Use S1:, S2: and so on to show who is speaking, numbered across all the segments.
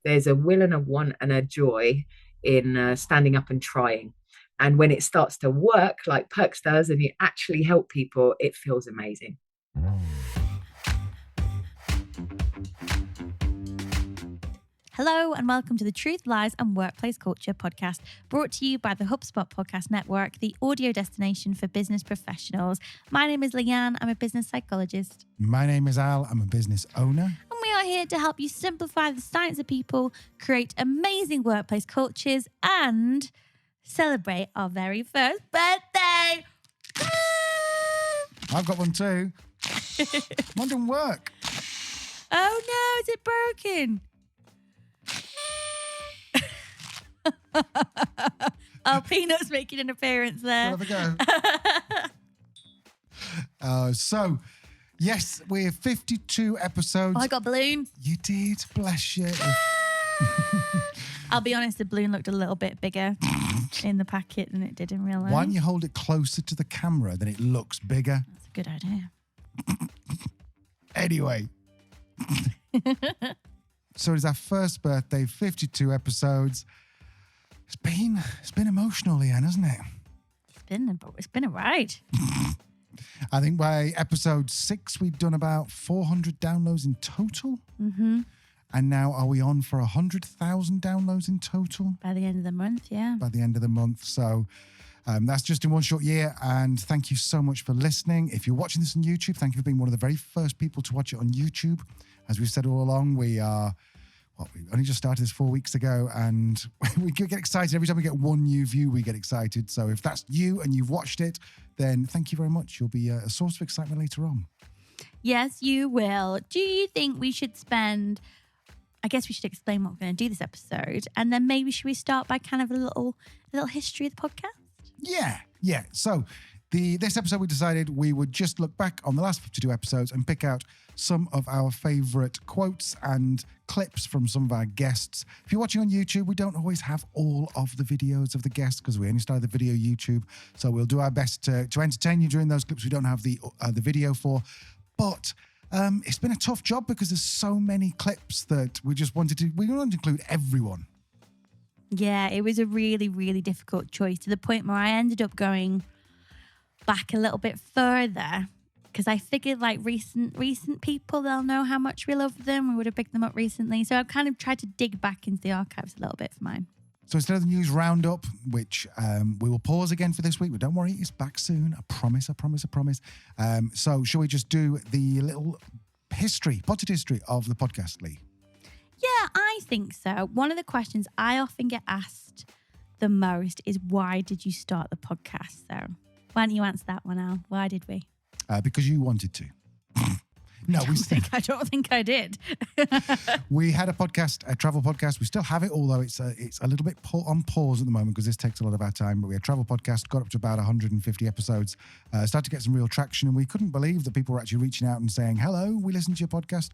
S1: There's a will and a want and a joy in standing up and trying. And when it starts to work like Perks does and you actually help people, it feels amazing.
S2: Hello and welcome to the Truth, Lies and Workplace Culture podcast, brought to you by the HubSpot Podcast Network, the audio destination for business professionals. My name is Leanne. I'm a business psychologist.
S3: My name is Al. I'm a business owner.
S2: And we are here to help you simplify the science of people, create amazing workplace cultures, and celebrate our very first birthday.
S3: I've got one too. Mine didn't work.
S2: Oh no, is it broken? Oh, Peanut's making an appearance there.
S3: Have a go. So, yes, we're 52 episodes.
S2: Oh, I got a balloon.
S3: You did, bless you.
S2: I'll be honest, the balloon looked a little bit bigger in the packet than it did in real life.
S3: Why don't you hold it closer to the camera, then it looks bigger?
S2: That's a good idea.
S3: Anyway. So it's our first birthday, 52 episodes. It's been emotional, Leanne, hasn't it?
S2: It's been a ride.
S3: I think by episode 6, we'd done about 400 downloads in total.
S2: Mm-hmm.
S3: And now are we on for 100,000 downloads in total?
S2: By the end of the month, yeah.
S3: By the end of the month. So that's just in one short year. And thank you so much for listening. If you're watching this on YouTube, thank you for being one of the very first people to watch it on YouTube. As we've said all along, we only just started this 4 weeks ago, and we get excited. Every time we get one new view, we get excited. So if that's you and you've watched it, then thank you very much. You'll be a source of excitement later on.
S2: Yes, you will. Do you think we should I guess we should explain what we're going to do this episode, and then maybe should we start by kind of a little history of the podcast?
S3: Yeah. So this episode, we decided we would just look back on the last 52 episodes and pick out some of our favorite quotes and clips from some of our guests. If you're watching on YouTube, we don't always have all of the videos of the guests because we only started the video YouTube. So we'll do our best to entertain you during those clips we don't have the video for. But it's been a tough job because there's so many clips that we wanted to include everyone.
S2: Yeah, it was a really, really difficult choice, to the point where I ended up going back a little bit further, because I figured like recent people, they'll know how much we love them. We would have picked them up recently. So I've kind of tried to dig back into the archives a little bit for mine.
S3: So instead of the news roundup, which we will pause again for this week, but don't worry, it's back soon. I promise. So shall we just do the little potted history of the podcast, Lee?
S2: Yeah, I think so. One of the questions I often get asked the most is, why did you start the podcast? So why don't you answer that one, Al? Why did we?
S3: Because you wanted to. No,
S2: I don't think I did.
S3: We had a travel podcast. We still have it, although it's a little bit on pause at the moment because this takes a lot of our time. But we had a travel podcast, got up to about 150 episodes, started to get some real traction, and we couldn't believe that people were actually reaching out and saying, hello, we listened to your podcast.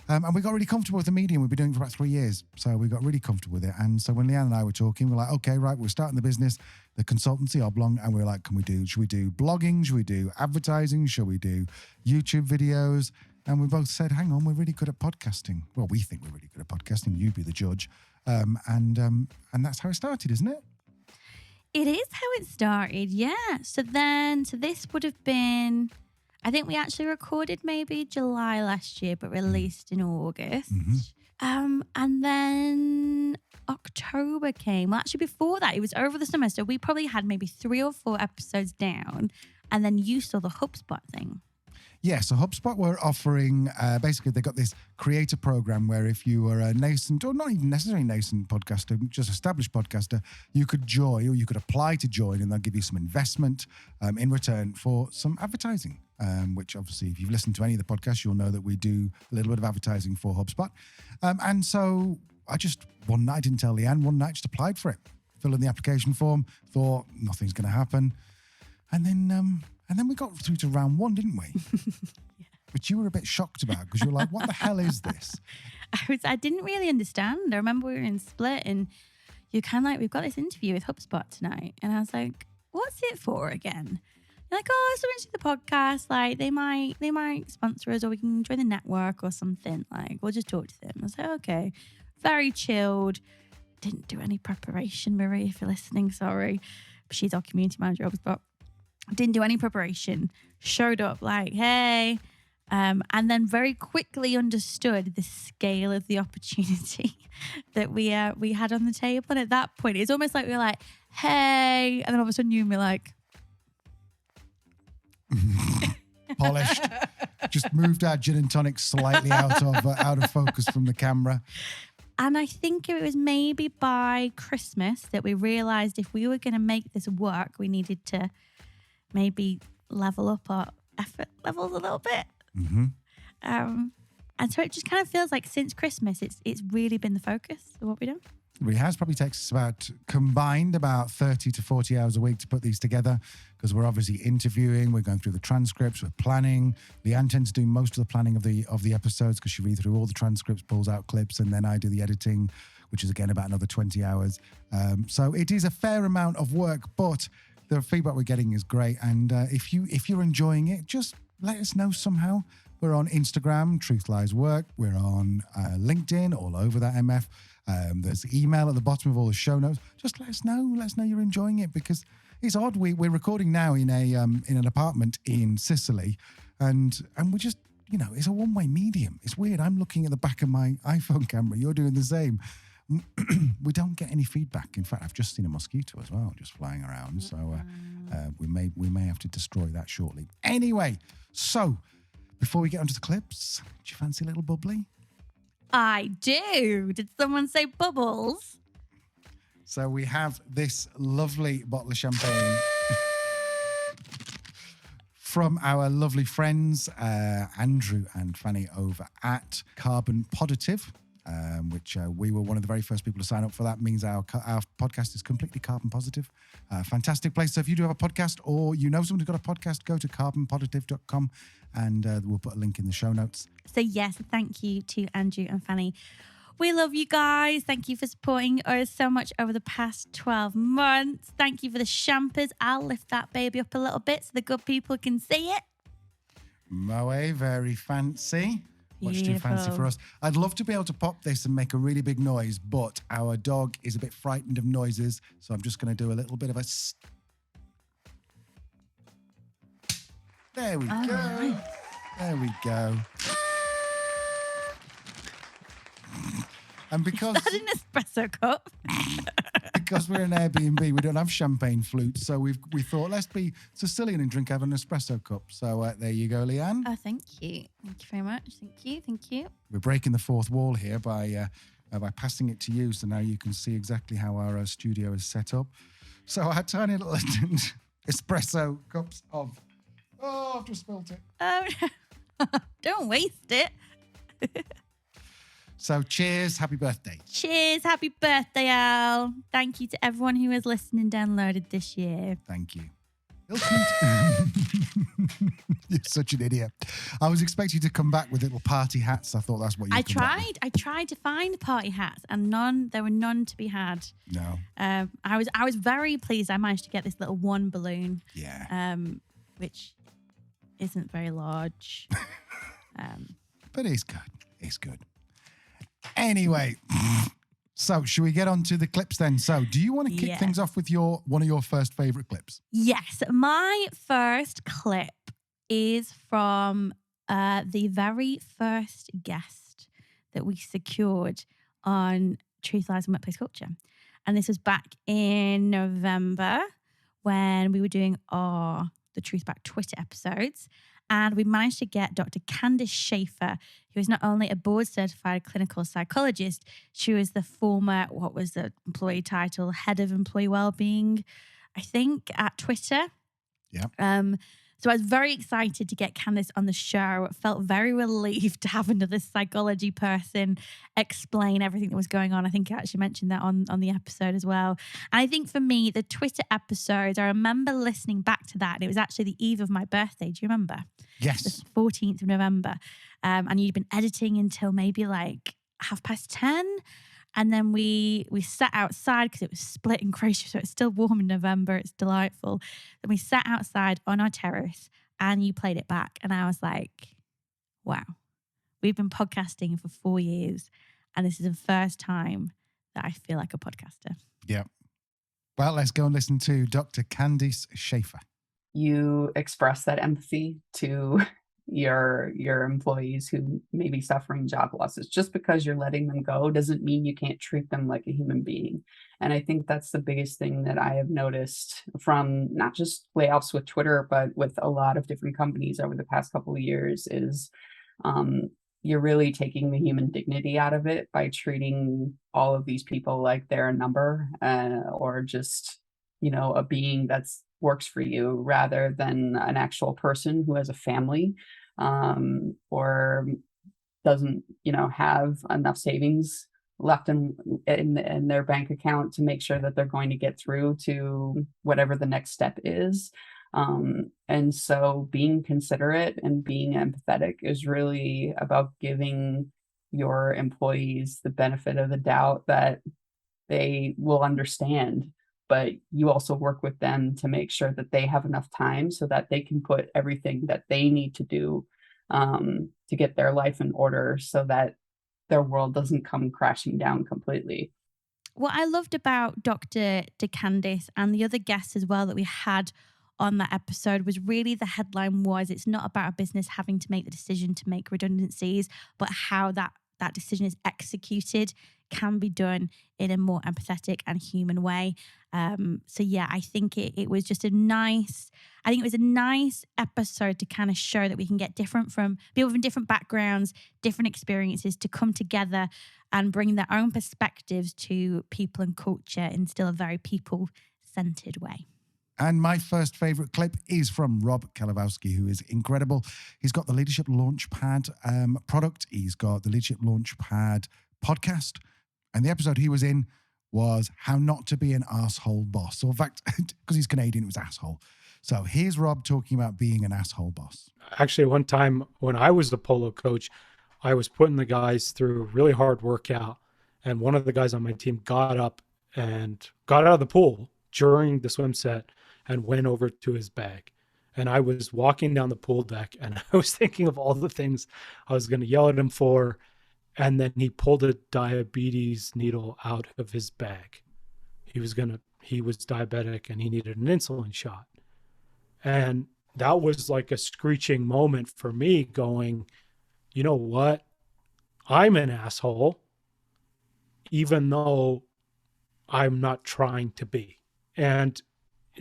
S3: And we got really comfortable with the medium. We've been doing it for about 3 years. So we got really comfortable with it. And so when Leanne and I were talking, we're like, okay, right, we're starting the business, the consultancy Oblong. And we're like, should we do blogging? Should we do advertising? Should we do YouTube videos? And we both said, hang on, we're really good at podcasting. Well, we think we're really good at podcasting. You be the judge. And that's how it started, isn't it?
S2: It is how it started, yeah. So this would have been, I think we actually recorded maybe July last year, but released in August. Mm-hmm. And then October came. Well, actually before that, it was over the summer. So we probably had maybe 3 or 4 episodes down. And then you saw the HubSpot thing.
S3: Yeah, so HubSpot were offering, basically they got this creator program where if you were a nascent, or not even necessarily nascent podcaster, just established podcaster, you could join, or you could apply to join, and they'll give you some investment in return for some advertising, which obviously if you've listened to any of the podcasts, you'll know that we do a little bit of advertising for HubSpot. And so I didn't tell Leanne, one night just applied for it, filled in the application form, thought nothing's going to happen. And then we got through to round 1, didn't we?
S2: Yeah.
S3: Which you were a bit shocked about because you were like, what the hell is this?
S2: I didn't really understand. I remember we were in Split and you're kind of like, we've got this interview with HubSpot tonight. And I was like, what's it for again? You're like, oh, so into the podcast. Like they might sponsor us, or we can join the network or something. Like we'll just talk to them. I was like, okay. very chilled. Didn't do any preparation, Marie, if you're listening, sorry. She's our community manager, but didn't do any preparation. Showed up like, hey. And then very quickly understood the scale of the opportunity that we had on the table. And at that point, it's almost like we were like, hey. And then all of a sudden you were like...
S3: Polished. Just moved our gin and tonic slightly out of focus from the camera.
S2: And I think it was maybe by Christmas that we realised if we were going to make this work, we needed to maybe level up our effort levels a little bit.
S3: Mm-hmm.
S2: And so it just kind of feels like since Christmas, it's really been the focus of what we do.
S3: It has probably takes us combined about 30 to 40 hours a week to put these together, because we're obviously interviewing, we're going through the transcripts, we're planning. Leanne tends to do most of the planning of the episodes because she reads through all the transcripts, pulls out clips, and then I do the editing, which is again about another 20 hours. So it is a fair amount of work, but the feedback we're getting is great. And if you're enjoying it, just let us know somehow. We're on Instagram, Truth Lies Work. We're on LinkedIn, all over that MF. There's email at the bottom of all the show notes. Just let us know. Let us know you're enjoying it, because it's odd. We're recording now in an apartment in Sicily, and we just, it's a one-way medium. It's weird. I'm looking at the back of my iPhone camera. You're doing the same. We don't get any feedback. In fact, I've just seen a mosquito as well, just flying around. So we may have to destroy that shortly. Anyway, so before we get onto the clips, do you fancy a little bubbly?
S2: I do. Did someone say bubbles?
S3: So we have this lovely bottle of champagne from our lovely friends, Andrew and Fanny over at Carbon Positive, which we were one of the very first people to sign up for. That means our podcast is completely carbon positive. Fantastic place. So if you do have a podcast, or you know someone who's got a podcast, go to carbonpositive.com and we'll put a link in the show notes.
S2: So yes, thank you to Andrew and Fanny. We love you guys. Thank you for supporting us so much over the past 12 months. Thank you for the champers. I'll lift that baby up a little bit so the good people can see it.
S3: Moe, very fancy. Much too
S2: Beautiful.
S3: fancy for us. I'd love to be able to pop this and make a really big noise, but our dog is a bit frightened of noises, so I'm just going to do a little bit of a... There we go.
S2: Right.
S3: There we go. And because...
S2: Is that an espresso cup?
S3: Because we're an Airbnb, we don't have champagne flutes, so we thought, let's be Sicilian and drink out of an espresso cup. So there you go, Leanne.
S2: Oh, thank you. Thank you very much. Thank you.
S3: We're breaking the fourth wall here by passing it to you, so now you can see exactly how our studio is set up. So our tiny little espresso cups of... Oh, I've just spilled it.
S2: Oh, no. Don't waste it.
S3: So cheers, happy birthday.
S2: Cheers, happy birthday, Al. Thank you to everyone who has listened and downloaded this year.
S3: Thank you. You're such an idiot. I was expecting you to come back with little party hats. I thought that's what you would come back with.
S2: I tried to find party hats and there were none to be had.
S3: No.
S2: I was very pleased I managed to get this little one balloon.
S3: Yeah.
S2: Which isn't very large.
S3: But it's good. It's good. Anyway, so should we get on to the clips then? So do you want to kick things off with one of your first favourite clips?
S2: Yes. My first clip is from the very first guest that we secured on Truth Lies and Workplace Culture. And this was back in November when we were doing the Truth Back Twitter episodes. And we managed to get Dr. Candice Schaefer, who is not only a board-certified clinical psychologist, she was the former, what was the employee title, head of employee wellbeing, I think, at Twitter.
S3: Yeah.
S2: So I was very excited to get Candice on the show. Felt very relieved to have another psychology person explain everything that was going on. I think I actually mentioned that on the episode as well. And I think for me, the Twitter episodes, I remember listening back to that. And it was actually the eve of my birthday. Do you remember?
S3: Yes.
S2: The 14th of November. And you'd been editing until maybe like 10:30. And then we sat outside because it was split in Croatia, so it's still warm in November. It's delightful. Then we sat outside on our terrace and you played it back. And I was like, wow, we've been podcasting for 4 years And this is the first time that I feel like a podcaster.
S3: Yeah. Well, let's go and listen to Dr. Candice Schaefer.
S4: You express that empathy to your employees who may be suffering job losses. Just because you're letting them go doesn't mean you can't treat them like a human being. And I think that's the biggest thing that I have noticed from not just layoffs with Twitter, but with a lot of different companies over the past couple of years is you're really taking the human dignity out of it by treating all of these people like they're a number or just, a being that's works for you rather than an actual person who has a family or doesn't have enough savings left in their bank account to make sure that they're going to get through to whatever the next step is. And so being considerate and being empathetic is really about giving your employees the benefit of the doubt that they will understand, but you also work with them to make sure that they have enough time so that they can put everything that they need to do to get their life in order so that their world doesn't come crashing down completely.
S2: What I loved about Dr. DeCandice and the other guests as well that we had on that episode was really the headline was, it's not about a business having to make the decision to make redundancies, but how that decision is executed can be done in a more empathetic and human way. So yeah, I think it was just a nice episode to kind of show that we can get different from people from different backgrounds, different experiences to come together and bring their own perspectives to people and culture in still a very people-centered way.
S3: And my first favorite clip is from Rob Kalawowski, who is incredible. He's got the Leadership Launchpad product. He's got the Leadership Launchpad podcast. And the episode he was in was How Not to Be an Asshole Boss. So in fact, because he's Canadian, it was asshole. So here's Rob talking about being an asshole boss.
S5: Actually, one time when I was the polo coach, I was putting the guys through a really hard workout. And one of the guys on my team got up and got out of the pool during the swim set and went over to his bag. And I was walking down the pool deck and I was thinking of all the things I was going to yell at him for. And then he pulled a diabetes needle out of his bag. He was diabetic and he needed an insulin shot. And that was like a screeching moment for me going, you know what? I'm an asshole, even though I'm not trying to be. And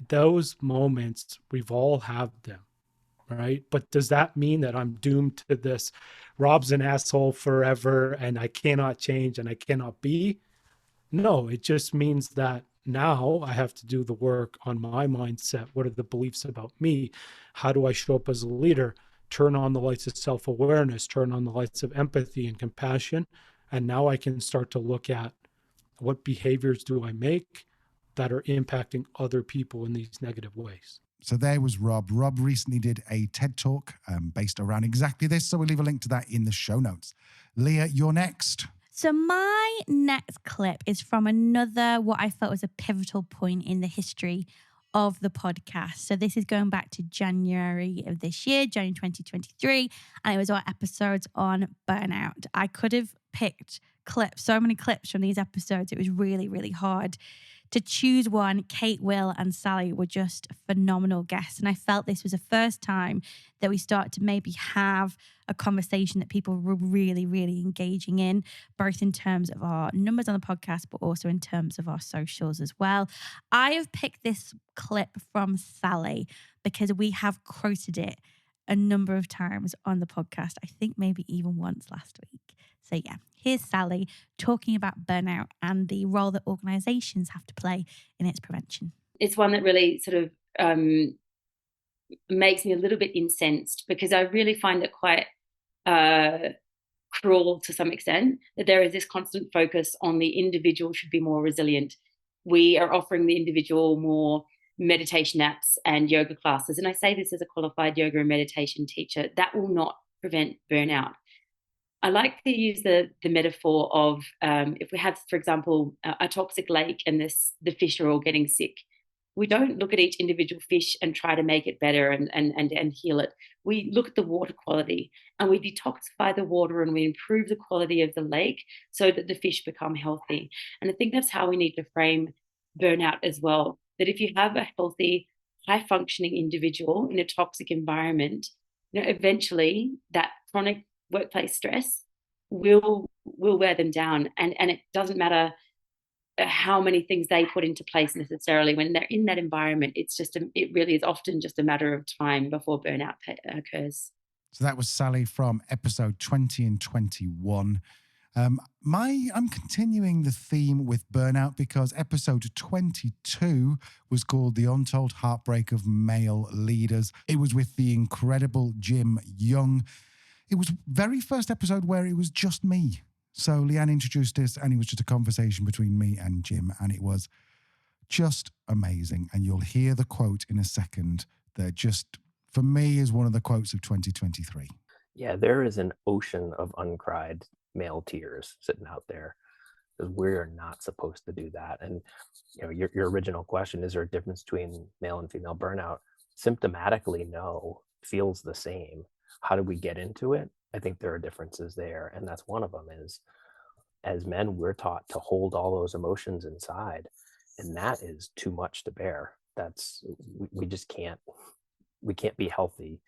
S5: those moments, we've all had them, right? But does that mean that I'm doomed to this? Rob's an asshole forever and I cannot change and I cannot be? No, it just means that now I have to do the work on my mindset. What are the beliefs about me? How do I show up as a leader? Turn on the lights of self-awareness, turn on the lights of empathy and compassion. And now I can start to look at what behaviors do I make that are impacting other people in these negative ways.
S3: So there was Rob. Rob recently did a TED Talk based around exactly this. So we'll leave a link to that in the show notes. Leah, you're next.
S2: So my next clip is from another, what I felt was a pivotal point in the history of the podcast. So this is going back to January of this year, January 2023, and it was our episodes on burnout. I could have picked so many clips from these episodes. It was really, really hard to choose one. Kate, Will, and Sally were just phenomenal guests. And I felt this was the first time that we started to maybe have a conversation that people were really, really engaging in, both in terms of our numbers on the podcast, but also in terms of our socials as well. I have picked this clip from Sally because we have quoted it a number of times on the podcast. I think maybe even once last week. So yeah, here's Sally talking about burnout and the role that organisations have to play in its prevention.
S6: It's one that really sort of makes me a little bit incensed because I really find it quite cruel to some extent that there is this constant focus on the individual should be more resilient. We are offering the individual more meditation apps and yoga classes. And I say this as a qualified yoga and meditation teacher, that will not prevent burnout. I like to use the metaphor of if we have, for example, a toxic lake and the fish are all getting sick. we don't look at each individual fish and try to make it better and heal it. We look at the water quality and we detoxify the water and we improve the quality of the lake so that the fish become healthy. And I think that's how we need to frame burnout as well. That if you have a healthy, high functioning individual in a toxic environment, eventually that chronic workplace stress will wear them down. And it doesn't matter how many things they put into place necessarily. When they're in that environment, it really is often just a matter of time before burnout occurs.
S3: So that was Sally from episode 20 and 21. I'm continuing the theme with burnout because episode 22 was called The Untold Heartbreak of Male Leaders. It was with the incredible Jim Young. It was very first episode where it was just me. So Leanne introduced us and it was just a conversation between me and Jim, and it was just amazing. And you'll hear the quote in a second that just, for me, is one of the quotes of 2023.
S7: Yeah, there is an ocean of uncried male tears sitting out there because we're not supposed to do that. And your original question, is there a difference between male and female burnout? Symptomatically, no. Feels the same. How do we get into it? I think there are differences there, and that's one of them. Is as men, we're taught to hold all those emotions inside, and that is too much to bear. We just can't be healthy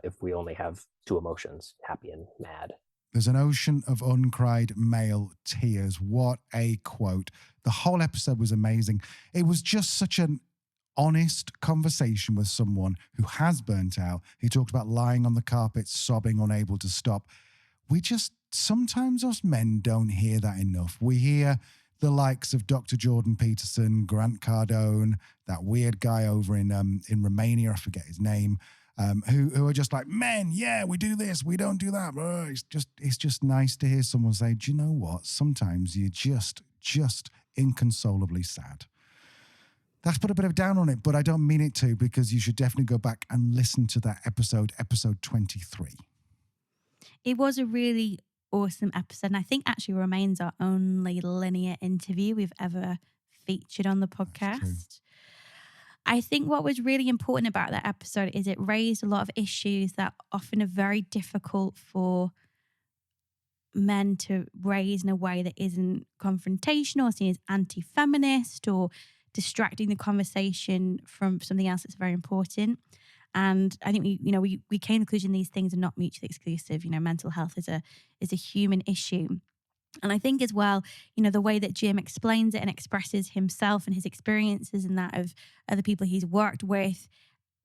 S7: if we only have two emotions, happy and mad.
S3: There's an ocean of uncried male tears. What a quote. The whole episode was amazing. It was just such an honest conversation with someone who has burnt out. He talked about lying on the carpet, sobbing, unable to stop. Sometimes us men don't hear that enough. We hear the likes of Dr. Jordan Peterson, Grant Cardone, that weird guy over in Romania, I forget his name, who are just like, men, yeah, we do this, we don't do that. It's just nice to hear someone say, do you know what? Sometimes you're just inconsolably sad. That's put a bit of down on it, but I don't mean it to, because you should definitely go back and listen to that episode 23.
S2: It was a really awesome episode, and I think actually remains our only linear interview we've ever featured on the podcast. I think what was really important about that episode is it raised a lot of issues that often are very difficult for men to raise in a way that isn't confrontational, seen as anti-feminist or distracting the conversation from something else that's very important. And I think we came to the conclusion these things are not mutually exclusive. Mental health is a human issue. And I think as well, the way that Jim explains it and expresses himself and his experiences and that of other people he's worked with,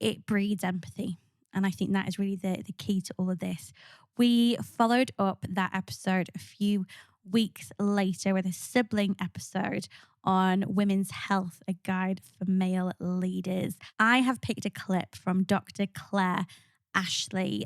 S2: it breeds empathy. And I think that is really the key to all of this. We followed up that episode a few weeks later with a sibling episode on women's health, a guide for male leaders. I have picked a clip from Dr. Claire Ashley.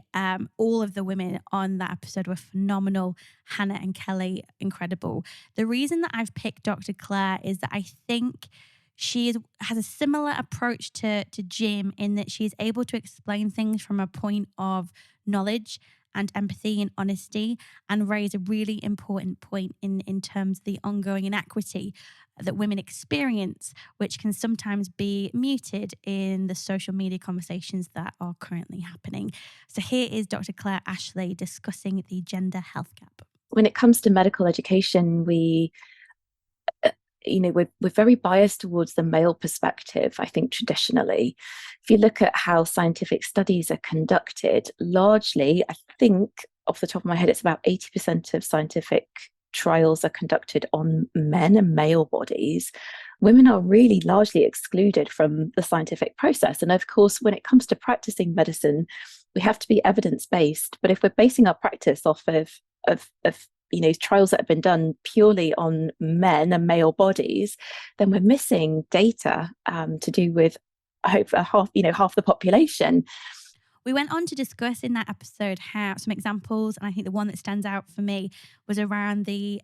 S2: All of the women on that episode were phenomenal. Hannah and Kelly, incredible. The reason that I've picked Dr. Claire is that I think she has a similar approach to Jim in that she is able to explain things from a point of knowledge and empathy and honesty, and raise a really important point in terms of the ongoing inequity that women experience, which can sometimes be muted in the social media conversations that are currently happening. So here is Dr. Claire Ashley discussing the gender health gap.
S8: When it comes to medical education, we're very biased towards the male perspective, I think, traditionally. If you look at how scientific studies are conducted, largely, I think, off the top of my head, it's about 80% of scientific trials are conducted on men and male bodies. Women are really largely excluded from the scientific process. And of course, when it comes to practicing medicine, we have to be evidence-based. But if we're basing our practice off of trials that have been done purely on men and male bodies, then we're missing data to do with half the population.
S2: We went on to discuss in that episode how some examples, and I think the one that stands out for me was around the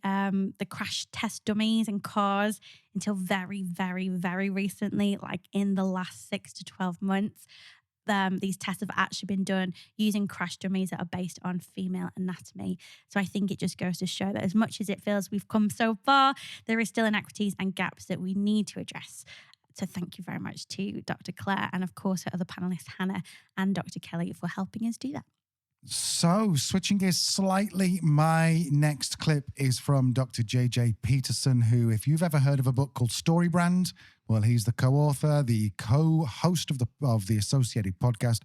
S2: crash test dummies in cars. Until very, very, very recently, like in the last 6 to 12 months. These tests have actually been done using crash dummies that are based on female anatomy. So I think it just goes to show that as much as it feels we've come so far, there is still inequities and gaps that we need to address So thank you very much to Dr. Claire and, of course, her other panelists, Hannah and Dr. Kelly, for helping us do that.
S3: So, switching gears slightly, my next clip is from Dr. J.J. Peterson, who, if you've ever heard of a book called Story Brand, well, he's the co-author, the co-host of the Associated podcast,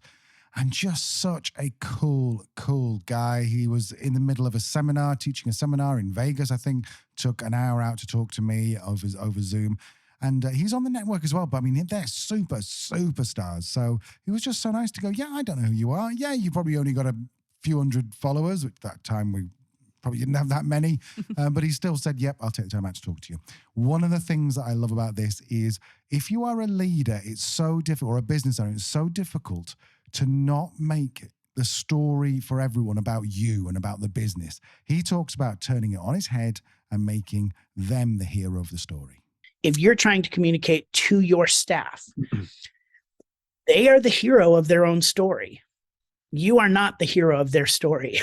S3: and just such a cool guy. He was in the middle of a seminar, teaching a seminar in Vegas, I think, took an hour out to talk to me over Zoom. And he's on the network as well, but I mean, they're superstars. So he was just so nice to go, yeah, I don't know who you are. Yeah, you probably only got a few hundred followers. At that time, we probably didn't have that many. But he still said, yep, I'll take the time out to talk to you. One of the things that I love about this is if you are a leader, it's so difficult, or a business owner, it's so difficult to not make the story for everyone about you and about the business. He talks about turning it on its head and making them the hero of the story.
S9: If you're trying to communicate to your staff, they are the hero of their own story. You are not the hero of their story.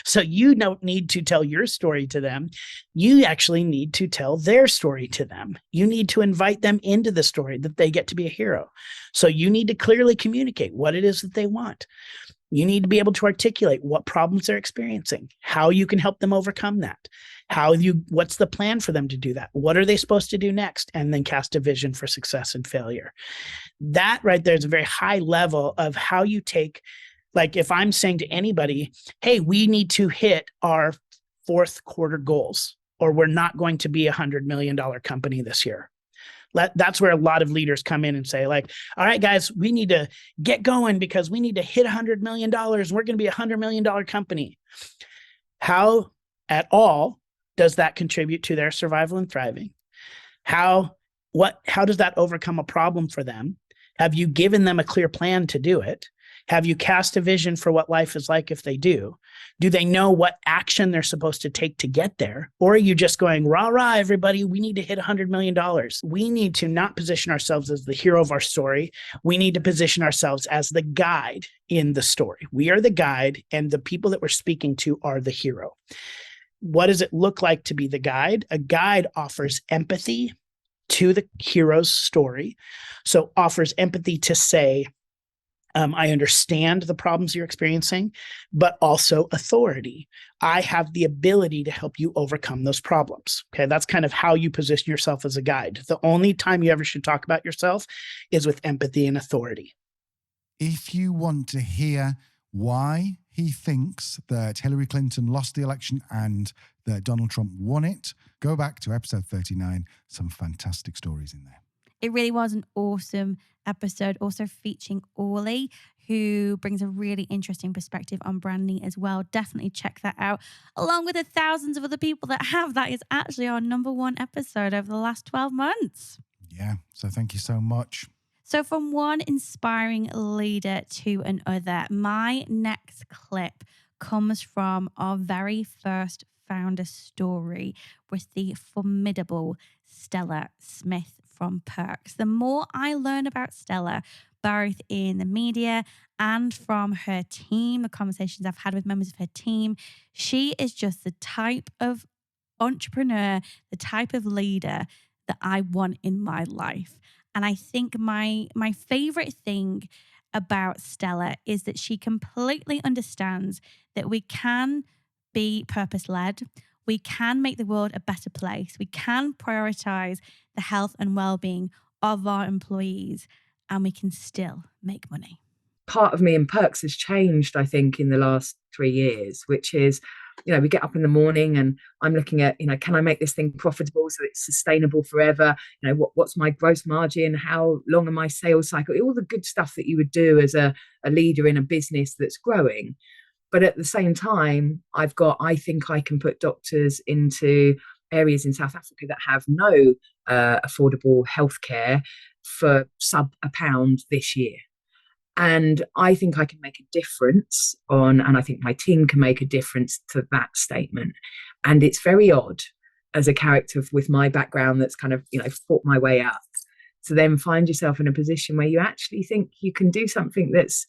S9: So you don't need to tell your story to them. You actually need to tell their story to them. You need to invite them into the story that they get to be a hero. So you need to clearly communicate what it is that they want. You need to be able to articulate what problems they're experiencing, how you can help them overcome that, what's the plan for them to do that? What are they supposed to do next? And then cast a vision for success and failure. That right there is a very high level of how you take, like if I'm saying to anybody, hey, we need to hit our fourth quarter goals, or we're not going to be $100 million company this year. That's where a lot of leaders come in and say, like, all right, guys, we need to get going because we need to hit $100 million. We're going to be a $100 million company. How at all does that contribute to their survival and thriving? How does that overcome a problem for them? Have you given them a clear plan to do it? Have you cast a vision for what life is like if they do? Do they know what action they're supposed to take to get there? Or are you just going, rah, rah, everybody, we need to hit $100 million. We need to not position ourselves as the hero of our story. We need to position ourselves as the guide in the story. We are the guide, and the people that we're speaking to are the hero. What does it look like to be the guide? A guide offers empathy to the hero's story. So offers empathy to say, I understand the problems you're experiencing, but also authority. I have the ability to help you overcome those problems. Okay, that's kind of how you position yourself as a guide. The only time you ever should talk about yourself is with empathy and authority.
S3: If you want to hear why he thinks that Hillary Clinton lost the election and that Donald Trump won it, go back to episode 39. Some fantastic stories in there.
S2: It really was an awesome episode, also featuring Orly, who brings a really interesting perspective on branding as well. Definitely check that out, along with the thousands of other people that have. That is actually our #1 episode over the last 12 months.
S3: Yeah, so thank you so much.
S2: So from one inspiring leader to another, my next clip comes from our very first founder story with the formidable Stella Smith from Perks. The more I learn about Stella, both in the media and from her team, the conversations I've had with members of her team, she is just the type of entrepreneur, the type of leader that I want in my life. And I think my favorite thing about Stella is that she completely understands that we can be purpose-led. We can make the world a better place. We can prioritize the health and well-being of our employees, and we can still make money.
S1: Part of me in Perks has changed, I think, in the last 3 years, which is, we get up in the morning and I'm looking at, can I make this thing profitable so it's sustainable forever? What's my gross margin? How long are my sales cycle? All the good stuff that you would do as a leader in a business that's growing. But at the same time, I think I can put doctors into areas in South Africa that have no affordable healthcare for sub £1 this year. And I think I can make a difference and I think my team can make a difference to that statement. And it's very odd as a character with my background that's kind of, fought my way up, to then find yourself in a position where you actually think you can do something that's,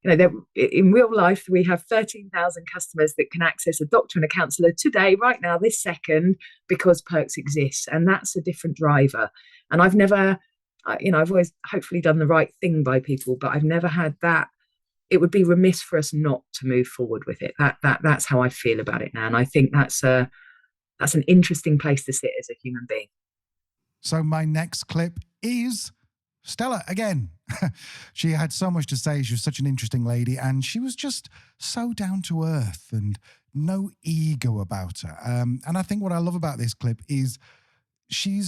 S1: in real life, we have 13,000 customers that can access a doctor and a counsellor today, right now, this second, because Perks exists. And that's a different driver. And I've never I've always hopefully done the right thing by people, but I've never had that. It would be remiss for us not to move forward with it. That's how I feel about it now, and I think that's an interesting place to sit as a human being.
S3: So my next clip is Stella again. She had so much to say. She was such an interesting lady, and she was just so down to earth and no ego about her. And I think what I love about this clip is she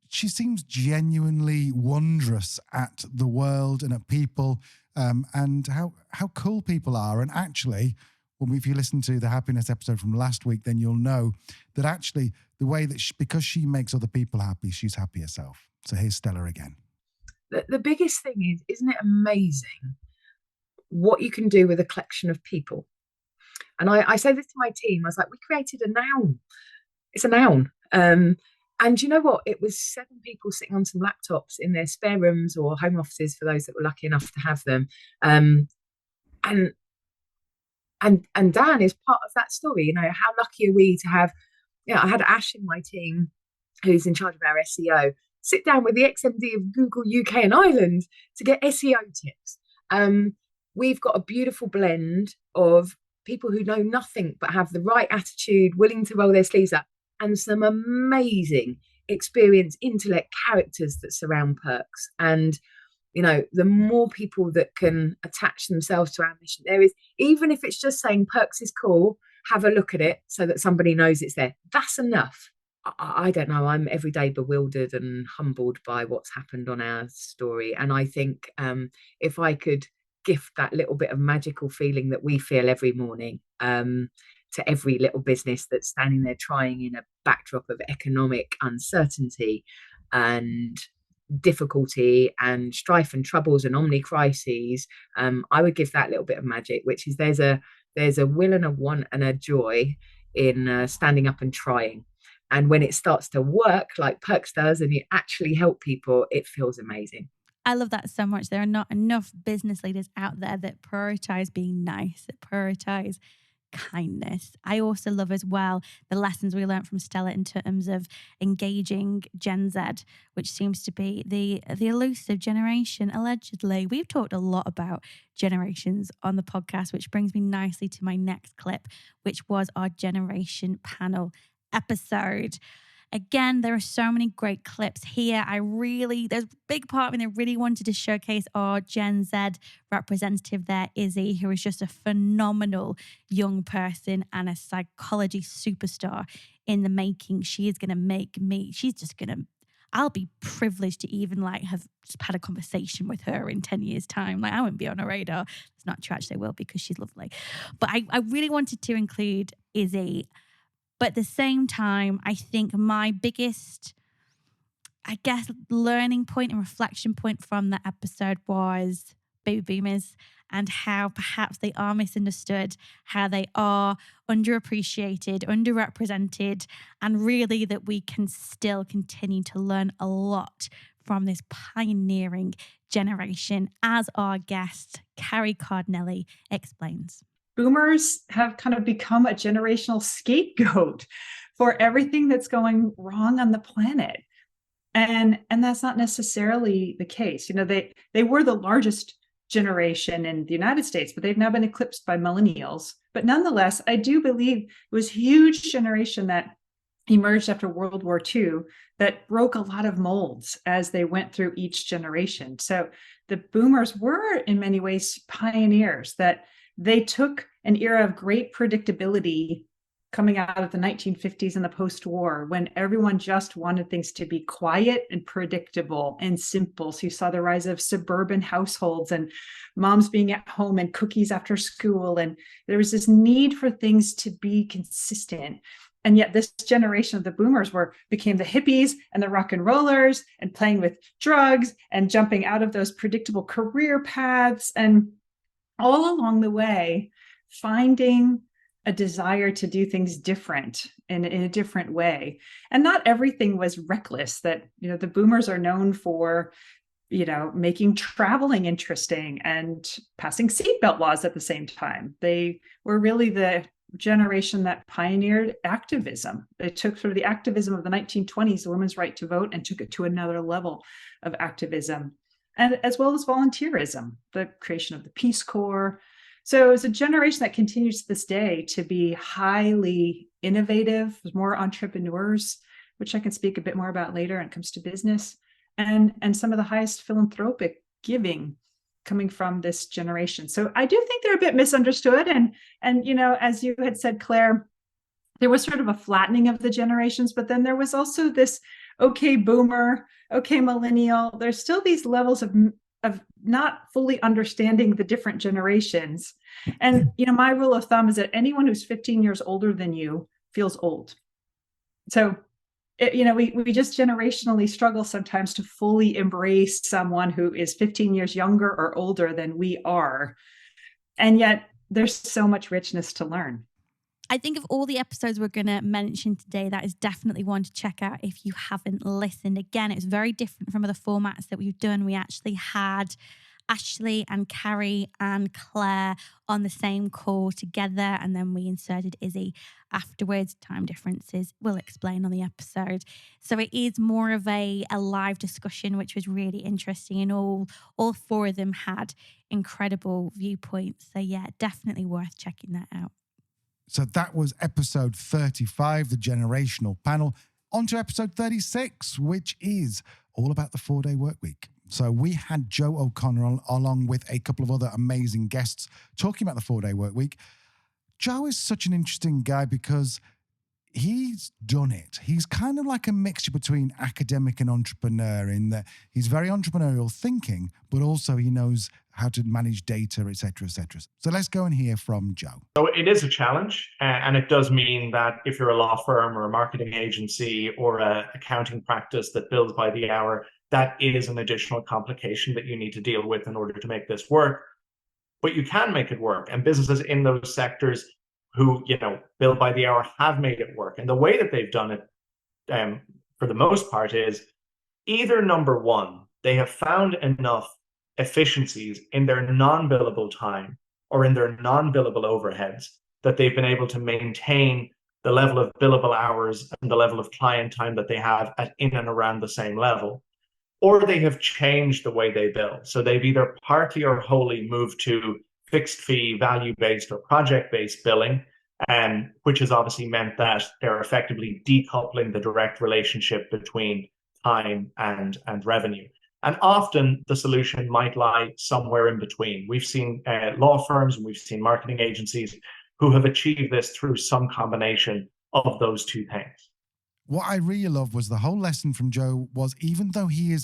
S3: seems genuinely wondrous at the world and at people, and how cool people are. And actually, well, if you listen to the happiness episode from last week, then you'll know that actually the way that because she makes other people happy, she's happy herself. So here's Stella again.
S1: The biggest thing is, isn't it amazing what you can do with a collection of people? And I say this to my team. I was like, we created a noun. It's a noun. And you know what? It was 7 people sitting on some laptops in their spare rooms or home offices for those that were lucky enough to have them. And Dan is part of that story. You know, how lucky are we to have? I had Ash in my team, who's in charge of our SEO, sit down with the XMD of Google UK and Ireland to get SEO tips. We've got a beautiful blend of people who know nothing but have the right attitude, willing to roll their sleeves up, and some amazing experience, intellect, characters that surround Perks. And, you know, the more people that can attach themselves to our mission there is, even if it's just saying Perks is cool, have a look at it so that somebody knows it's there. That's enough. I don't know. I'm every day bewildered and humbled by what's happened on our story. And I think if I could gift that little bit of magical feeling that we feel every morning to every little business that's standing there trying in a backdrop of economic uncertainty and difficulty and strife and troubles and omni crises, I would give that little bit of magic, which is there's a will and a want and a joy in standing up and trying. And when it starts to work like Perks does and you actually help people, it feels amazing.
S2: I love that so much. There are not enough business leaders out there that prioritize being nice, that prioritize kindness. I also love as well the lessons we learned from Stella in terms of engaging Gen Z, which seems to be the elusive generation, allegedly. We've talked a lot about generations on the podcast, which brings me nicely to my next clip, which was our generation panel episode. Again, there are so many great clips here. There's a big part of me that really wanted to showcase our Gen Z representative there, Izzy, who is just a phenomenal young person and a psychology superstar in the making. She is going to make me, I'll be privileged to even have just had a conversation with her in 10 years' time. I won't be on her radar. It's not true, actually, I will, because she's lovely. But I really wanted to include Izzy. But at the same time, I think my biggest, learning point and reflection point from that episode was baby boomers and how perhaps they are misunderstood, how they are underappreciated, underrepresented, and really that we can still continue to learn a lot from this pioneering generation, as our guest, Carrie Cardinelli, explains.
S10: Boomers have kind of become a generational scapegoat for everything that's going wrong on the planet. And that's not necessarily the case. You know, they were the largest generation in the United States, but they've now been eclipsed by millennials. But nonetheless, I do believe it was a huge generation that emerged after World War II that broke a lot of molds as they went through each generation. So the boomers were in many ways pioneers, that they took an era of great predictability coming out of the 1950s and the post-war, when everyone just wanted things to be quiet and predictable and simple. So you saw the rise of suburban households and moms being at home and cookies after school. And there was this need for things to be consistent. And yet this generation of the boomers became the hippies and the rock and rollers and playing with drugs and jumping out of those predictable career paths. And all along the way, finding a desire to do things different in a different way. And not everything was reckless. That, you know, the boomers are known for, you know, making traveling interesting and passing seatbelt laws at the same time. They were really the generation that pioneered activism. They took sort of the activism of the 1920s, the women's right to vote, and took it to another level of activism, and as well as volunteerism, the creation of the Peace Corps. So it's a generation that continues to this day to be highly innovative, more entrepreneurs, which I can speak a bit more about later when it comes to business, and some of the highest philanthropic giving coming from this generation. So I do think they're a bit misunderstood. And as you had said, Claire, there was sort of a flattening of the generations, but then there was also this, okay, boomer, okay, millennial. There's still these levels of not fully understanding the different generations. And, my rule of thumb is that anyone who's 15 years older than you feels old. So, we just generationally struggle sometimes to fully embrace someone who is 15 years younger or older than we are. And yet there's so much richness to learn.
S2: I think of all the episodes we're going to mention today, that is definitely one to check out if you haven't listened. Again, it's very different from other formats that we've done. We actually had Ashley and Carrie and Claire on the same call together, and then we inserted Izzy afterwards. Time differences we'll explain on the episode. So it is more of a live discussion, which was really interesting, and all four of them had incredible viewpoints. So yeah, definitely worth checking that out.
S3: So that was episode 35, the generational panel. On to episode 36, which is all about the 4-day work week. So we had Joe O'Connor along with a couple of other amazing guests talking about the 4-day work week. Joe is such an interesting guy because he's done it. He's kind of like a mixture between academic and entrepreneur in that he's very entrepreneurial thinking, but also he knows how to manage data, et cetera, et cetera. So let's go and hear from Joe.
S11: So it is a challenge, and it does mean that if you're a law firm or a marketing agency or an accounting practice that bills by the hour, that is an additional complication that you need to deal with in order to make this work. But you can make it work, and businesses in those sectors who, bill by the hour have made it work. And the way that they've done it, for the most part, is either number one, they have found enough efficiencies in their non-billable time or in their non-billable overheads that they've been able to maintain the level of billable hours and the level of client time that they have at in and around the same level. Or they have changed the way they bill. So they've either partly or wholly moved to fixed fee, value-based or project-based billing, which has obviously meant that they're effectively decoupling the direct relationship between time and revenue. And often the solution might lie somewhere in between. We've seen law firms and we've seen marketing agencies who have achieved this through some combination of those two things.
S3: What I really loved was the whole lesson from Joe was, even though he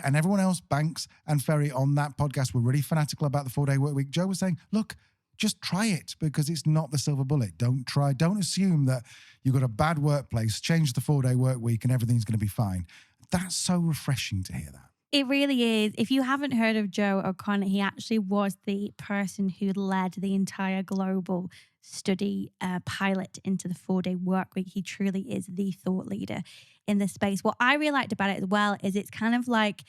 S3: and everyone else, Banks and Ferry on that podcast, were really fanatical about the 4-day work week, Joe was saying, look, just try it because it's not the silver bullet. Don't assume that you've got a bad workplace, change the 4-day work week and everything's going to be fine. That's so refreshing to hear that.
S2: It really is. If you haven't heard of Joe O'Connor, he actually was the person who led the entire global study pilot into the 4-day work week. He truly is the thought leader in this space. What I really liked about it as well is it's kind of like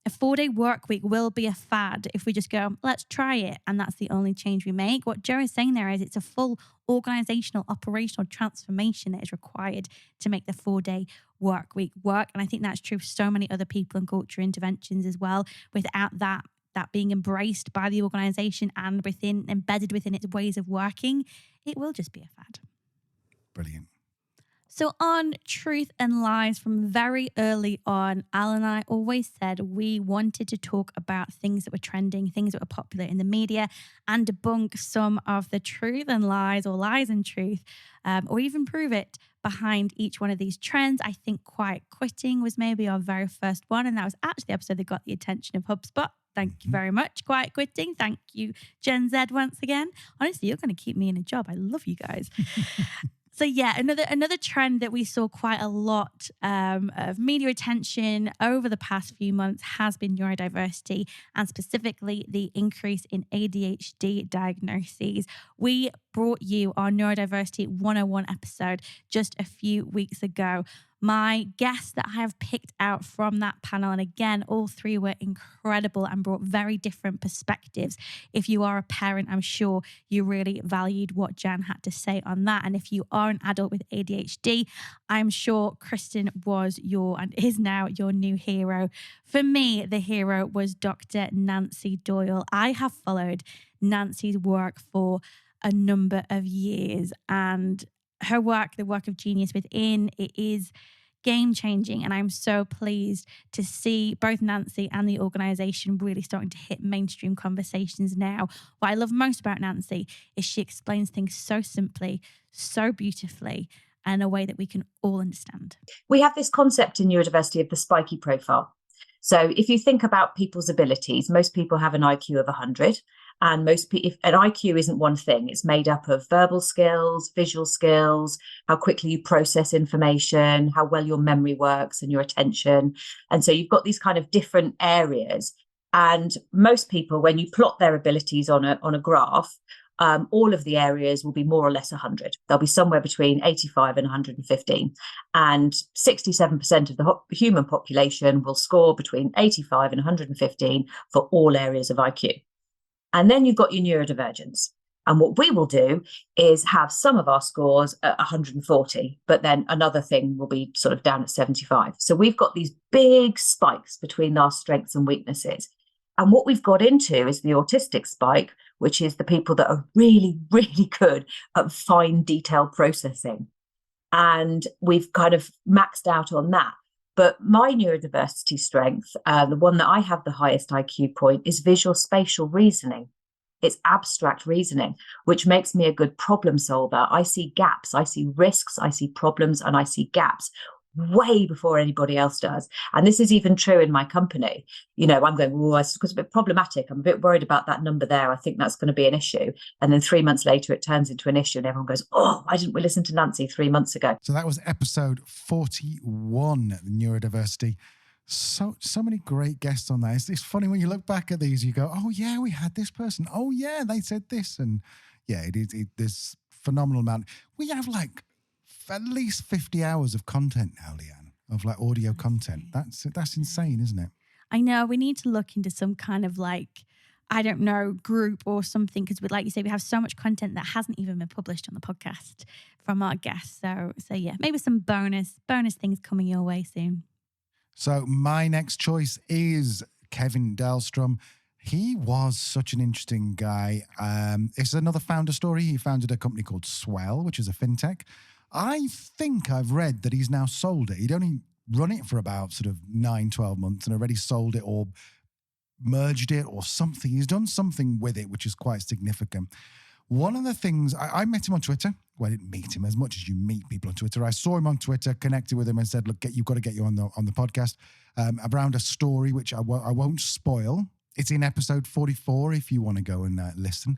S2: a 4-day work week will be a fad if we just go, let's try it. And that's the only change we make. What Joe is saying there is it's a full organizational, operational transformation that is required to make the 4-day work week work. And I think that's true for so many other people and culture interventions as well. Without that being embraced by the organization and embedded within its ways of working, it will just be a fad.
S3: Brilliant.
S2: So on Truth and Lies, from very early on, Al and I always said we wanted to talk about things that were trending, things that were popular in the media, and debunk some of the truth and lies, or lies and truth, or even prove it behind each one of these trends. I think quiet quitting was maybe our very first one, and that was actually the episode that got the attention of HubSpot. Thank you very much, quiet quitting. Thank you, Gen Z, once again. Honestly, you're going to keep me in a job. I love you guys. So yeah, another trend that we saw quite a lot of media attention over the past few months has been neurodiversity, and specifically the increase in ADHD diagnoses. We brought you our Neurodiversity 101 episode just a few weeks ago. My guests that I have picked out from that panel, and again, all three were incredible and brought very different perspectives. If you are a parent, I'm sure you really valued what Jan had to say on that. And if you are an adult with ADHD, I'm sure Kristen was and is now your new hero. For me, the hero was Dr. Nancy Doyle. I have followed Nancy's work for a number of years, and her work, the work of Genius Within, it is game-changing, and I'm so pleased to see both Nancy and the organisation really starting to hit mainstream conversations now. What I love most about Nancy is she explains things so simply, so beautifully, and in a way that we can all understand.
S12: We have this concept in neurodiversity of the spiky profile. So if you think about people's abilities, most people have an IQ of 100. And if an IQ isn't one thing, it's made up of verbal skills, visual skills, how quickly you process information, how well your memory works and your attention. And so you've got these kind of different areas. And most people, when you plot their abilities on a graph, all of the areas will be more or less 100. They'll be somewhere between 85 and 115. And 67% of the human population will score between 85 and 115 for all areas of IQ. And then you've got your neurodivergence. And what we will do is have some of our scores at 140, but then another thing will be sort of down at 75. So we've got these big spikes between our strengths and weaknesses. And what we've got into is the autistic spike, which is the people that are really, really good at fine detail processing. And we've kind of maxed out on that. But my neurodiversity strength, the one that I have the highest IQ point, is visual spatial reasoning. It's abstract reasoning, which makes me a good problem solver. I see gaps, I see risks, I see problems, and I see gaps way before anybody else does. And this is even true in my company. You know, I'm going, oh, it's a bit problematic. I'm a bit worried about that number there. I think that's going to be an issue. And then 3 months later, it turns into an issue and everyone goes, oh, why didn't we listen to Nancy 3 months ago?
S3: So that was episode 41, neurodiversity. So many great guests on that. It's funny when you look back at these, you go, oh yeah, we had this person. Oh yeah, they said this. And yeah, there's phenomenal amount. We have like at least 50 hours of content now, Leanne, of like audio content. That's insane, isn't it?
S2: I know. We need to look into some kind of like, I don't know, group or something, because like you say, we have so much content that hasn't even been published on the podcast from our guests. So yeah, maybe some bonus things coming your way soon.
S3: So my next choice is Kevin Dahlstrom. He was such an interesting guy. It's another founder story. He founded a company called Swell, which is a fintech. I think I've read that he's now sold it. He'd only run it for about sort of 9-12 months and already sold it or merged it or something. He's done something with it, which is quite significant. One of the things, I met him on Twitter. Well, I didn't meet him as much as you meet people on Twitter. I saw him on Twitter, connected with him and said, look, you've got to get you on the podcast around a story, which I won't spoil. It's in episode 44 if you want to go and listen.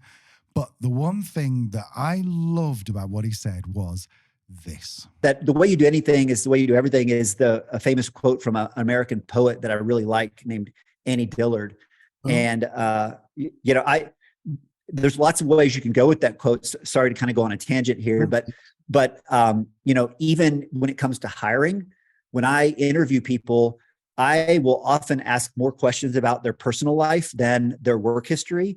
S3: But the one thing that I loved about what he said was this.
S13: That the way you do anything is the way you do everything is a famous quote from an American poet that I really like named Annie Dillard. Oh. And, there's lots of ways you can go with that quote. Sorry to kind of go on a tangent here, but even when it comes to hiring, when I interview people, I will often ask more questions about their personal life than their work history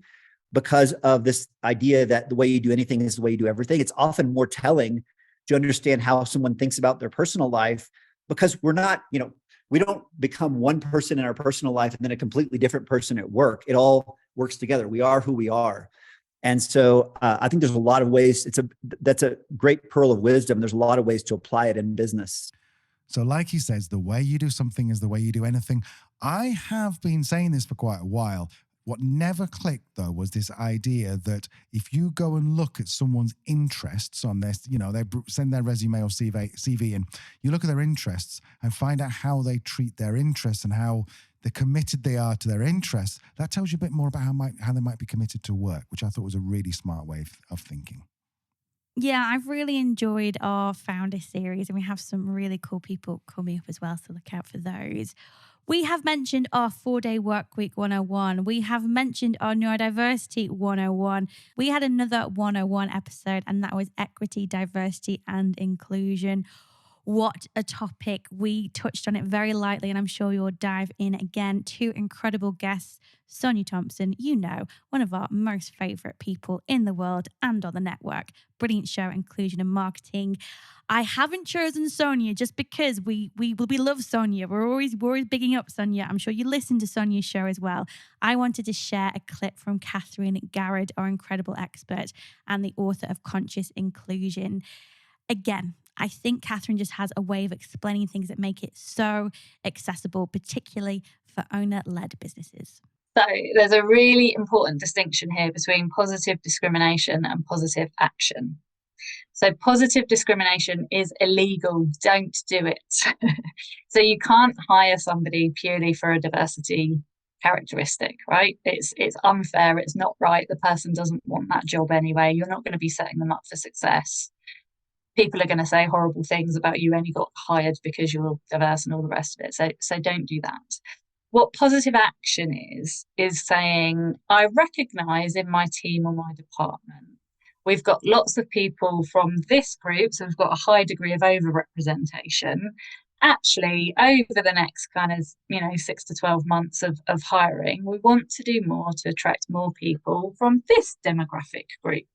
S13: because of this idea that the way you do anything is the way you do everything. It's often more telling to understand how someone thinks about their personal life, because we're not, we don't become one person in our personal life and then a completely different person at work. It all works together. We are who we are. And so I think there's a lot of ways. That's a great pearl of wisdom. There's a lot of ways to apply it in business.
S3: So like he says, the way you do something is the way you do anything. I have been saying this for quite a while. What never clicked, though, was this idea that if you go and look at someone's interests on this, they send their resume or CV and you look at their interests and find out how they treat their interests and how the committed they are to their interests, that tells you a bit more about how they might be committed to work, which I thought was a really smart way of thinking.
S2: Yeah, I've really enjoyed our founder series, and we have some really cool people coming up as well, so look out for those. We have mentioned our 4-day workweek 101. We have mentioned our neurodiversity 101. We had another 101 episode, and that was equity, diversity, and inclusion. What a topic. We touched on it very lightly, and I'm sure you'll dive in again. Two incredible guests. Sonia Thompson, one of our most favourite people in the world and on the network. Brilliant show, Inclusion and Marketing. I haven't chosen Sonia just because we love Sonia. We're always bigging up Sonia. I'm sure you listen to Sonia's show as well. I wanted to share a clip from Catherine Garrett, our incredible expert and the author of Conscious Inclusion. Again, I think Catherine just has a way of explaining things that make it so accessible, particularly for owner-led businesses.
S14: So there's a really important distinction here between positive discrimination and positive action. So positive discrimination is illegal. Don't do it. So you can't hire somebody purely for a diversity characteristic, right? It's unfair. It's not right. The person doesn't want that job anyway. You're not going to be setting them up for success. People are going to say horrible things about you only got hired because you're diverse and all the rest of it. So don't do that. What positive action is saying, I recognise in my team or my department, we've got lots of people from this group, so we've got a high degree of overrepresentation. Actually, over the next 6 to 12 months of hiring, we want to do more to attract more people from this demographic group.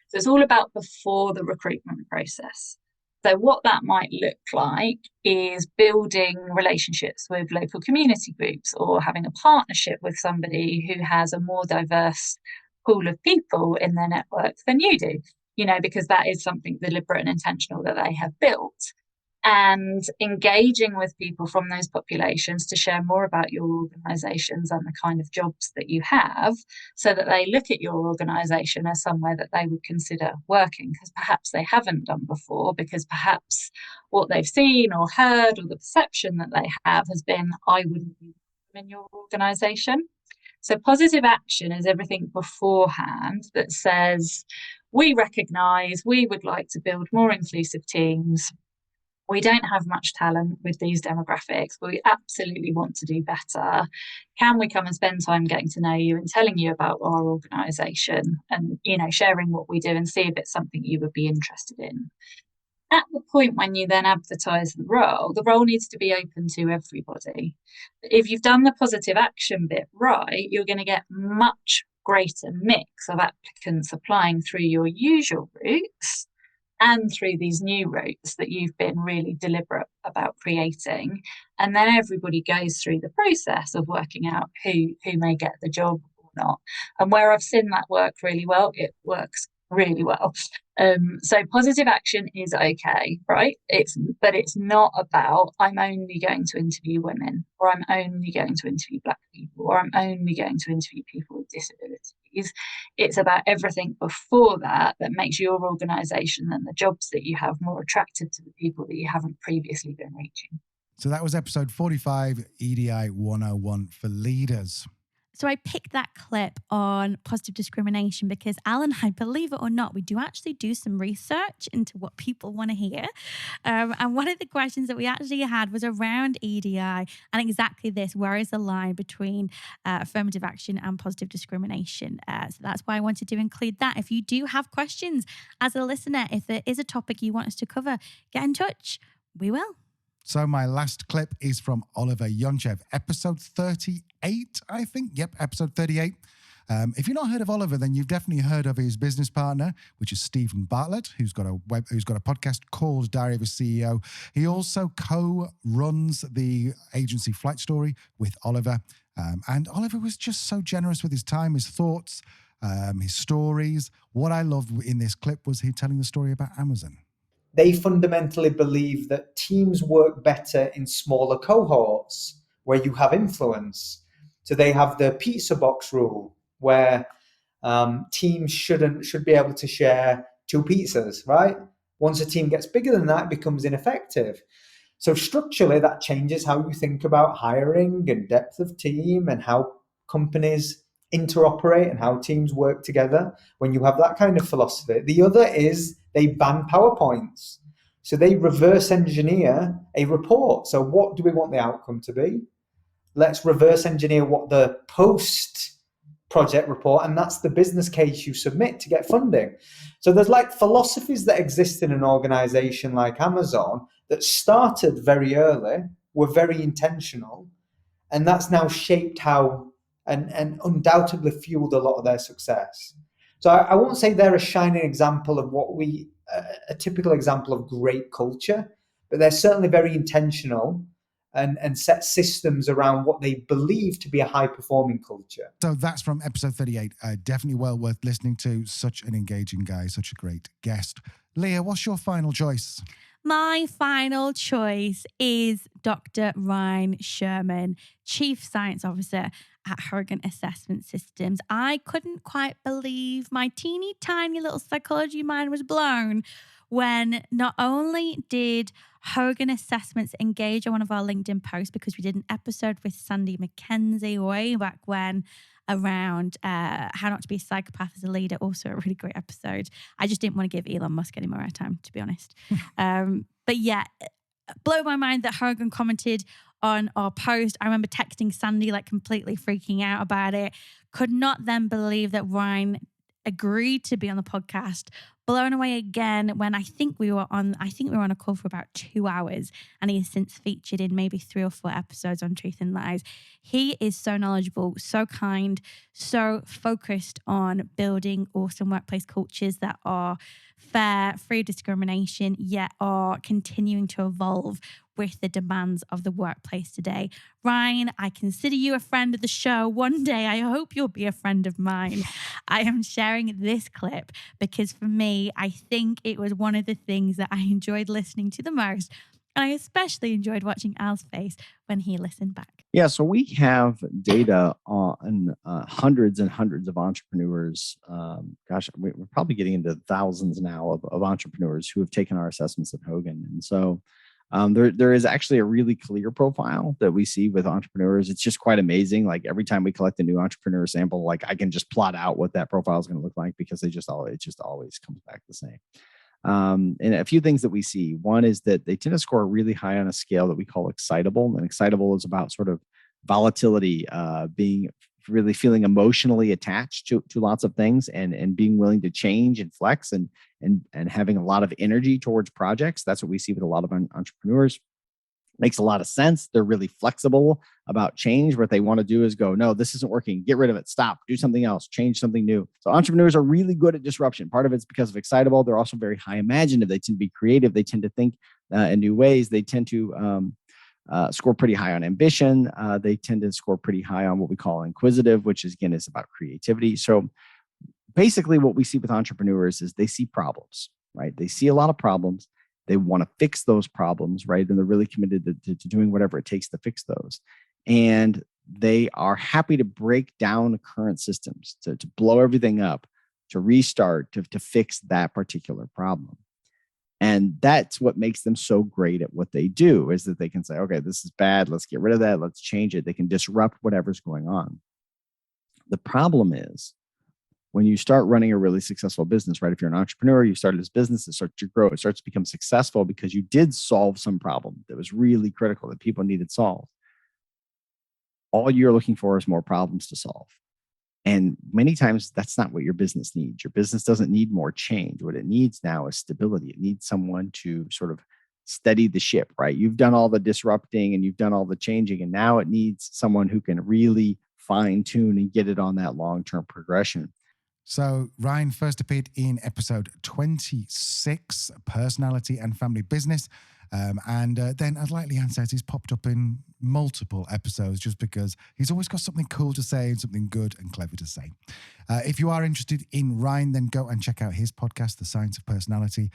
S14: So it's all about before the recruitment process. So what that might look like is building relationships with local community groups or having a partnership with somebody who has a more diverse pool of people in their network than you do, because that is something deliberate and intentional that they have built. And engaging with people from those populations to share more about your organisations and the kind of jobs that you have, so that they look at your organisation as somewhere that they would consider working, because perhaps they haven't done before, because perhaps what they've seen or heard or the perception that they have has been, I wouldn't be in your organisation. So positive action is everything beforehand that says, we recognise we would like to build more inclusive teams. We don't have much talent with these demographics, but we absolutely want to do better. Can we come and spend time getting to know you and telling you about our organisation and, sharing what we do and see if it's something you would be interested in? At the point when you then advertise the role needs to be open to everybody. If you've done the positive action bit right, you're going to get much greater mix of applicants applying through your usual routes and through these new routes that you've been really deliberate about creating. And then everybody goes through the process of working out who may get the job or not. And where I've seen that work really well, it works really well. So positive action is okay, right? But it's not about, I'm only going to interview women, or I'm only going to interview Black people, or I'm only going to interview people with disabilities. It's about everything before that makes your organisation and the jobs that you have more attractive to the people that you haven't previously been reaching.
S3: So that was episode 45, EDI 101 for leaders.
S2: So I picked that clip on positive discrimination because Alan, I believe it or not, we do actually do some research into what people want to hear. And one of the questions that we actually had was around EDI and exactly this: where is the line between affirmative action and positive discrimination? So that's why I wanted to include that. If you do have questions as a listener, if there is a topic you want us to cover, get in touch. We will.
S3: So my last clip is from Oliver Yonchev, episode 38, I think. Yep, episode 38. If you've not heard of Oliver, then you've definitely heard of his business partner, which is Stephen Bartlett, who's got a podcast called Diary of a CEO. He also co-runs the agency Flight Story with Oliver. And Oliver was just so generous with his time, his thoughts, his stories. What I loved in this clip was he telling the story about Amazon.
S15: They fundamentally believe that teams work better in smaller cohorts where you have influence. So they have the pizza box rule where teams should be able to share 2 pizzas, right? Once a team gets bigger than that, it becomes ineffective. So structurally, that changes how you think about hiring and depth of team and how companies interoperate and how teams work together when you have that kind of philosophy. The other is they ban PowerPoints. So they reverse engineer a report. So what do we want the outcome to be? Let's reverse engineer what the post-project report, and that's the business case you submit to get funding. So there's like philosophies that exist in an organization like Amazon that started very early, were very intentional, and that's now shaped how and undoubtedly fueled a lot of their success. So I won't say they're a shining example of a typical example of great culture, but they're certainly very intentional and set systems around what they believe to be a high-performing culture.
S3: So that's from episode 38. Definitely well worth listening to. Such an engaging guy, such a great guest. Leah, what's your final choice?
S2: My final choice is Dr. Ryan Sherman, Chief Science Officer at Hogan Assessment Systems. I couldn't quite believe my teeny tiny little psychology mind was blown when not only did Hogan Assessments engage on one of our LinkedIn posts, because we did an episode with Sandy McKenzie way back when around how not to be a psychopath as a leader, also a really great episode. I just didn't want to give Elon Musk any more airtime, to be honest. But yeah, blew my mind that Hogan commented on our post. I remember texting Sandy, like completely freaking out about it. Could not then believe that Ryan agreed to be on the podcast. Blown away again when I think we were on a call for about 2 hours, and he has since featured in maybe 3 or 4 episodes on Truth and Lies. He is so knowledgeable, so kind, so focused on building awesome workplace cultures that are fair, free of discrimination, yet are continuing to evolve with the demands of the workplace today. Ryan, I consider you a friend of the show. One day, I hope you'll be a friend of mine. I am sharing this clip because for me, I think it was one of the things that I enjoyed listening to the most. And I especially enjoyed watching Al's face when he listened back.
S16: Yeah, so we have data on hundreds and hundreds of entrepreneurs. We're probably getting into thousands now of entrepreneurs who have taken our assessments at Hogan. And so there is actually a really clear profile that we see with entrepreneurs. It's just quite amazing. Like every time we collect a new entrepreneur sample, like I can just plot out what that profile is going to look like because it just always comes back the same. And a few things that we see. One is that they tend to score really high on a scale that we call excitable. And excitable is about sort of volatility, being really feeling emotionally attached to lots of things and being willing to change and flex and having a lot of energy towards projects. That's what we see with a lot of entrepreneurs. Makes a lot of sense. They're really flexible about change. What they want to do is go, no, this isn't working. Get rid of it. Stop. Do something else. Change something new. So entrepreneurs are really good at disruption. Part of it's because of excitable. They're also very high imaginative. They tend to be creative. They tend to think in new ways. They tend to score pretty high on ambition. They tend to score pretty high on what we call inquisitive, which is about creativity. So basically what we see with entrepreneurs is they see problems, right? They see a lot of problems. They want to fix those problems, right? And they're really committed to doing whatever it takes to fix those. And they are happy to break down current systems, to blow everything up, to restart, to fix that particular problem. And that's what makes them so great at what they do, is that they can say, okay, this is bad. Let's get rid of that. Let's change it. They can disrupt whatever's going on. The problem is, when you start running a really successful business, right? If you're an entrepreneur, you started this business, it starts to grow, it starts to become successful because you did solve some problem that was really critical that people needed solved. All you're looking for is more problems to solve. And many times that's not what your business needs. Your business doesn't need more change. What it needs now is stability. It needs someone to sort of steady the ship, right? You've done all the disrupting and you've done all the changing, and now it needs someone who can really fine tune and get it on that long-term progression.
S3: So Ryan first appeared in episode 26, Personality and Family Business. And then, as like Leanne says, he's popped up in multiple episodes just because he's always got something cool to say and something good and clever to say. If you are interested in Ryan, then go and check out his podcast, The Science of Personality.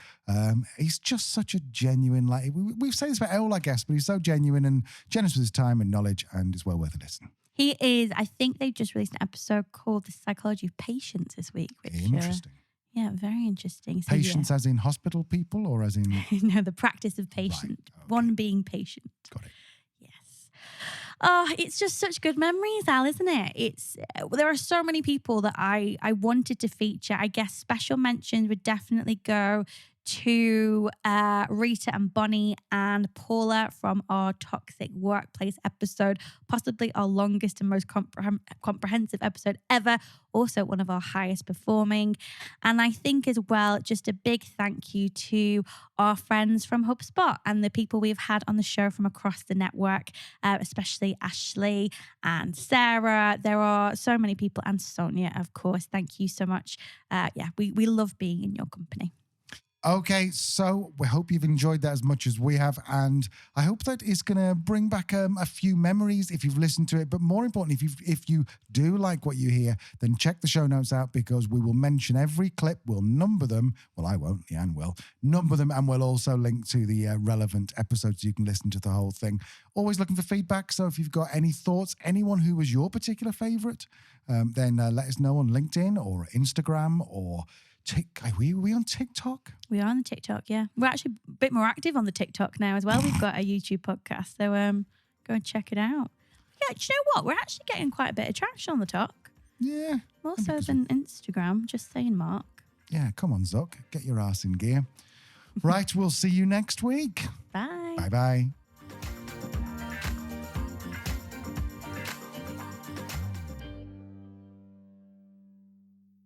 S3: He's just such a genuine, we've said this about all our guests, but he's so genuine and generous with his time and knowledge, and is well worth a listen.
S2: He is. I think they just released an episode called The Psychology of Patience this week. Which,
S3: interesting.
S2: Yeah, very interesting. So,
S3: Patience as in hospital people or as in...
S2: No, the practice of patience. Right, okay. One being patient.
S3: Got it.
S2: Yes. Oh, it's just such good memories, Al, isn't it? There are so many people that I wanted to feature. I guess special mentions would definitely go to Rita and Bonnie and Paula from our toxic workplace episode, possibly our longest and most comprehensive episode ever, also one of our highest performing. And I think as well, just a big thank you to our friends from HubSpot and the people we've had on the show from across the network, especially Ashley and Sarah. There are so many people, and Sonia, of course. Thank you so much. We love being in your company.
S3: Okay, so we hope you've enjoyed that as much as we have, and I hope that it's going to bring back a few memories if you've listened to it. But more importantly, if you do like what you hear, then check the show notes out, because we will mention every clip. We'll number them. Well, I won't. Leanne will number them, and we'll also link to the relevant episodes so you can listen to the whole thing. Always looking for feedback. So if you've got any thoughts, anyone who was your particular favorite, then let us know on LinkedIn or Instagram or are we on TikTok?
S2: We are on the TikTok, yeah. We're actually a bit more active on the TikTok now as well. We've got a YouTube podcast, so go and check it out. Yeah, do you know what? We're actually getting quite a bit of traction on the talk.
S3: Yeah.
S2: More so than Instagram, just saying, Mark.
S3: Yeah, come on, Zuck. Get your ass in gear. Right, we'll see you next week.
S2: Bye.
S3: Bye-bye.